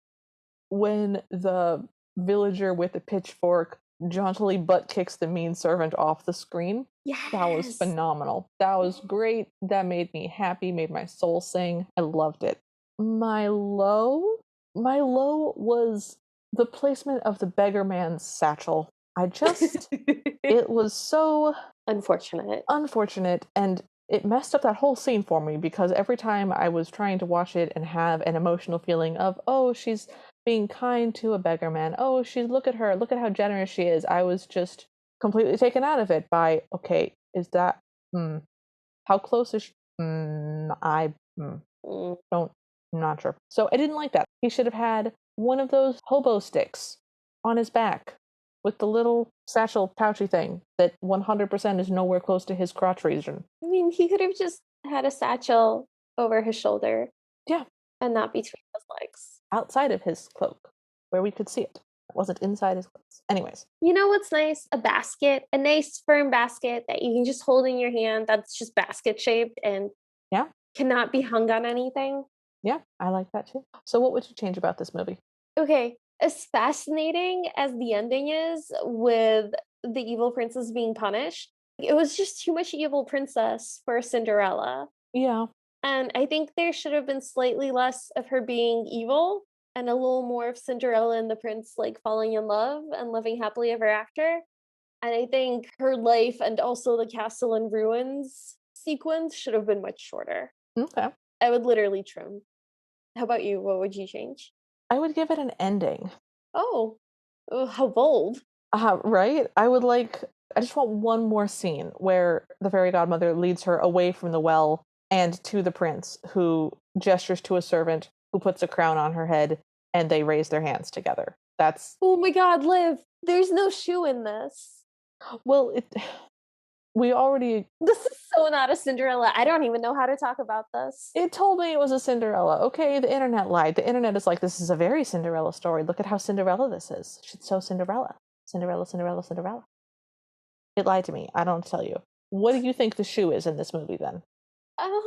Speaker 1: when the villager with the pitchfork jauntily butt kicks the mean servant off the screen.
Speaker 2: Yes.
Speaker 1: That was phenomenal. That was great. That made me happy, made my soul sing. I loved it. My low was the placement of the beggar man's satchel. It was so unfortunate, and it messed up that whole scene for me, because every time I was trying to watch it and have an emotional feeling of, oh, she's being kind to a beggar man, oh, look at her, look at how generous she is, I was just completely taken out of it by, okay, is that, how close is she? I'm not sure. So I didn't like that. He should have had one of those hobo sticks on his back with the little satchel pouchy thing that 100% is nowhere close to his crotch region.
Speaker 2: I mean, he could have just had a satchel over his shoulder.
Speaker 1: Yeah.
Speaker 2: And not between his legs.
Speaker 1: Outside of his cloak, where we could see it. It wasn't inside his clothes. Anyways.
Speaker 2: You know what's nice? A basket. A nice firm basket that you can just hold in your hand that's just basket shaped and cannot be hung on anything.
Speaker 1: Yeah, I like that too. So what would you change about this movie?
Speaker 2: Okay. As fascinating as the ending is with the evil princess being punished, it was just too much evil princess for Cinderella.
Speaker 1: Yeah.
Speaker 2: And I think there should have been slightly less of her being evil and a little more of Cinderella and the prince like falling in love and living happily ever after. And I think her life and also the castle in ruins sequence should have been much shorter.
Speaker 1: Okay.
Speaker 2: I would literally trim. How about you? What would you change?
Speaker 1: I would give it an ending.
Speaker 2: Oh, how bold.
Speaker 1: Right? I just want one more scene where the fairy godmother leads her away from the well and to the prince, who gestures to a servant, who puts a crown on her head, and they raise their hands together. That's...
Speaker 2: Oh my God, Liv, there's no shoe in this.
Speaker 1: Well, we already...
Speaker 2: This is so not a Cinderella. I don't even know how to talk about this.
Speaker 1: It told me it was a Cinderella. Okay, the internet lied. The internet is like, this is a very Cinderella story. Look at how Cinderella this is. It's so Cinderella. Cinderella. It lied to me. I don't tell you. What do you think the shoe is in this movie, then?
Speaker 2: A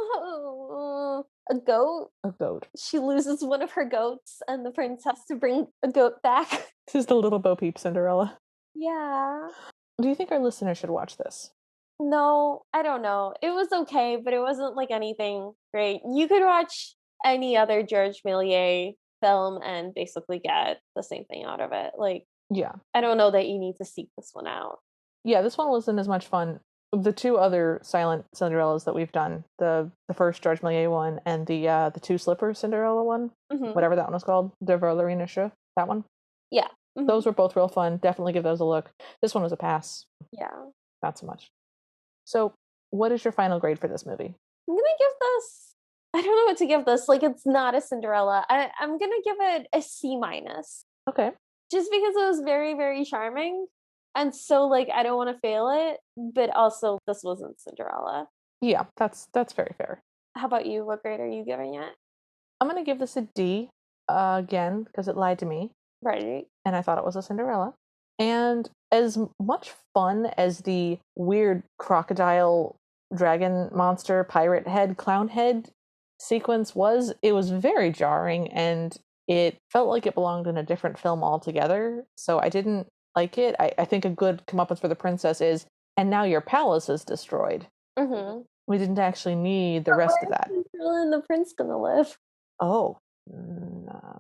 Speaker 2: goat.
Speaker 1: A goat.
Speaker 2: She loses one of her goats, and the prince has to bring a goat back.
Speaker 1: This is the little Bo Peep Cinderella.
Speaker 2: Yeah.
Speaker 1: Do you think our listeners should watch this?
Speaker 2: No, I don't know. It was okay, but it wasn't like anything great. You could watch any other George Méliès film and basically get the same thing out of it. Like,
Speaker 1: yeah.
Speaker 2: I don't know that you need to seek this one out.
Speaker 1: Yeah, this one wasn't as much fun. The two other silent Cinderellas that we've done, the first George Millier one and the two slipper Cinderella one, whatever that one was called, Der Verlerina Show, that one.
Speaker 2: Yeah.
Speaker 1: Those were both real fun. Definitely give those a look. This one was a pass.
Speaker 2: Yeah.
Speaker 1: Not so much. So, what is your final grade for this movie?
Speaker 2: I'm gonna give this. I don't know what to give this. Like, it's not a Cinderella. I'm gonna give it a C minus.
Speaker 1: Okay.
Speaker 2: Just because it was very, very charming. And so, like, I don't want to fail it, but also this wasn't Cinderella.
Speaker 1: Yeah, that's very fair.
Speaker 2: How about you? What grade are you giving it?
Speaker 1: I'm gonna give this a D again because it lied to me.
Speaker 2: Right.
Speaker 1: And I thought it was a Cinderella. And as much fun as the weird crocodile, dragon monster, pirate head, clown head sequence was, it was very jarring and it felt like it belonged in a different film altogether. So I didn't like it. I think a good comeuppance for the princess is, and now your palace is destroyed. We didn't actually need the rest of that.
Speaker 2: Where's Cinderella and the prince gonna live?
Speaker 1: Oh,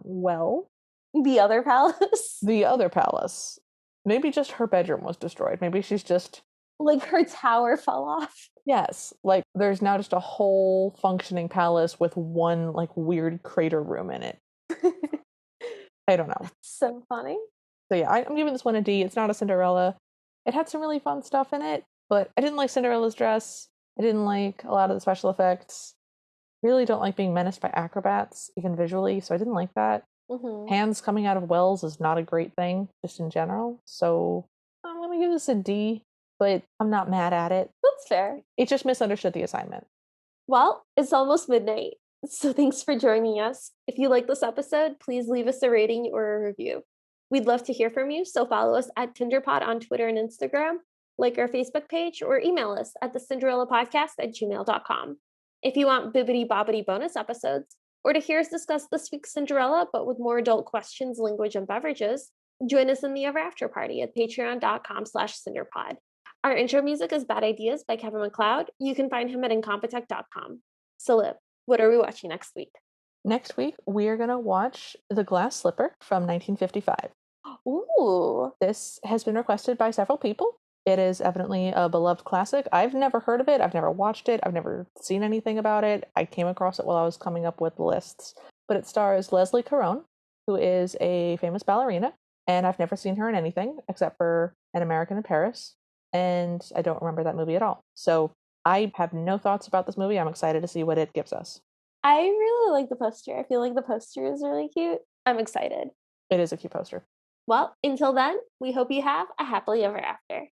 Speaker 1: well,
Speaker 2: the other palace.
Speaker 1: The other palace. Maybe just her bedroom was destroyed. Maybe she's just
Speaker 2: like her tower fell off.
Speaker 1: Yes, like there's now just a whole functioning palace with one like weird crater room in it. I don't know.
Speaker 2: That's so funny.
Speaker 1: So yeah, I'm giving this one a D. It's not a Cinderella. It had some really fun stuff in it, but I didn't like Cinderella's dress. I didn't like a lot of the special effects. Really don't like being menaced by acrobats, even visually, so I didn't like that. Hands coming out of wells is not a great thing, just in general. So I'm going to give this a D, but I'm not mad at it.
Speaker 2: That's fair.
Speaker 1: It just misunderstood the assignment.
Speaker 2: Well, it's almost midnight, so thanks for joining us. If you like this episode, please leave us a rating or a review. We'd love to hear from you, so follow us at CinderPod on Twitter and Instagram, like our Facebook page, or email us at thecinderellapodcast@gmail.com. If you want bibbity-bobbity bonus episodes, or to hear us discuss this week's Cinderella, but with more adult questions, language, and beverages, join us in the Ever After Party at patreon.com/CinderPod. Our intro music is Bad Ideas by Kevin MacLeod. You can find him at incompetech.com. So, Liv, what are we watching next week?
Speaker 1: Next week, we are going to watch The Glass Slipper from 1955.
Speaker 2: Ooh.
Speaker 1: This has been requested by several people. It is evidently a beloved classic. I've never heard of it. I've never watched it. I've never seen anything about it. I came across it while I was coming up with lists. But it stars Leslie Caron, who is a famous ballerina. And I've never seen her in anything except for An American in Paris. And I don't remember that movie at all. So I have no thoughts about this movie. I'm excited to see what it gives us.
Speaker 2: I really like the poster. I feel like the poster is really cute. I'm excited.
Speaker 1: It is a cute poster.
Speaker 2: Well, until then, we hope you have a happily ever after.